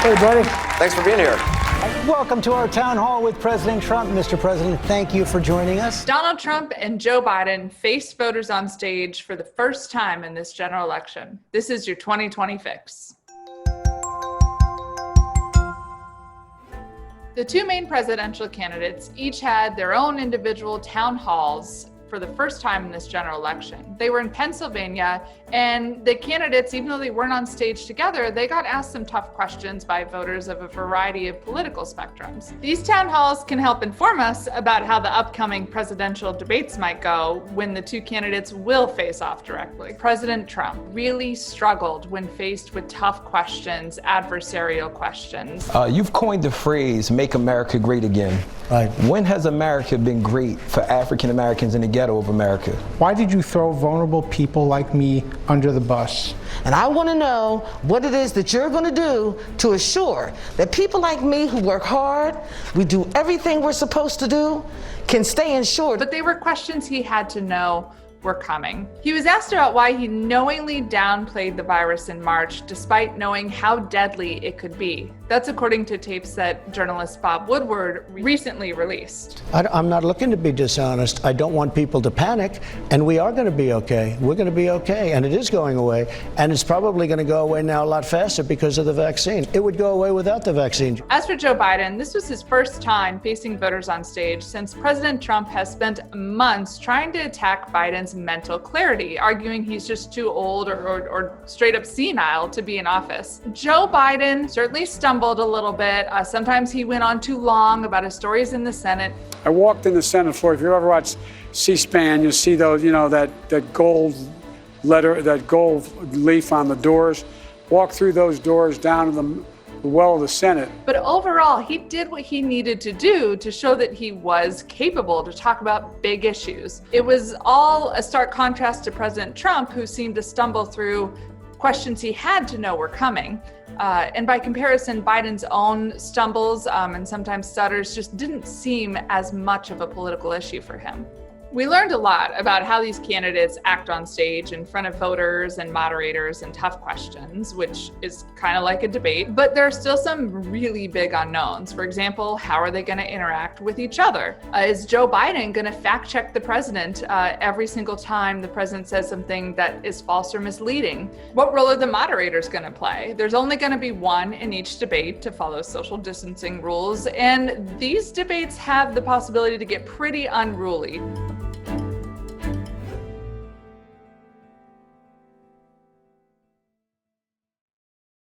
Hey, buddy. Thanks for being here. Welcome to our town hall with President Trump. Mr. President, thank you for joining us. Donald Trump and Joe Biden faced voters on stage for the first time in this general election. This is your 2020 fix. The two main presidential candidates each had their own individual town halls for the first time in this general election. They were in Pennsylvania, and the candidates, even though they weren't on stage together, they got asked some tough questions by voters of a variety of political spectrums. These town halls can help inform us about how the upcoming presidential debates might go when the two candidates will face off directly. President Trump really struggled when faced with tough questions, adversarial questions. You've coined the phrase, "Make America Great Again." Right. When has America been great for African Americans in the ghetto of America? Why did you throw vulnerable people like me under the bus? And I want to know what it is that you're going to do to assure that people like me who work hard, we do everything we're supposed to do, can stay insured. But they were questions he had to know were coming. He was asked about why he knowingly downplayed the virus in March, despite knowing how deadly it could be. That's according to tapes that journalist Bob Woodward recently released. I'm not looking to be dishonest. I don't want people to panic, and we are going to be okay. We're going to be okay, and it is going away, and it's probably going to go away now a lot faster because of the vaccine. It would go away without the vaccine. As for Joe Biden, this was his first time facing voters on stage since President Trump has spent months trying to attack Biden's mental clarity, arguing he's just too old or straight up senile to be in office. Joe Biden certainly stumbled a little bit. Sometimes he went on too long about his stories in the Senate. I walked in the Senate floor. If you ever watch C-SPAN, you'll see those, that gold letter, that gold leaf on the doors. Walk through those doors down to the well of the Senate. But overall, he did what he needed to do to show that he was capable to talk about big issues. It was all a stark contrast to President Trump, who seemed to stumble through questions he had to know were coming. And by comparison, Biden's own stumbles and sometimes stutters just didn't seem as much of a political issue for him. We learned a lot about how these candidates act on stage in front of voters and moderators and tough questions, which is kind of like a debate, but there are still some really big unknowns. For example, how are they going to interact with each other? Is Joe Biden going to fact check the president every single time the president says something that is false or misleading? What role are the moderators going to play? There's only going to be one in each debate to follow social distancing rules, and these debates have the possibility to get pretty unruly.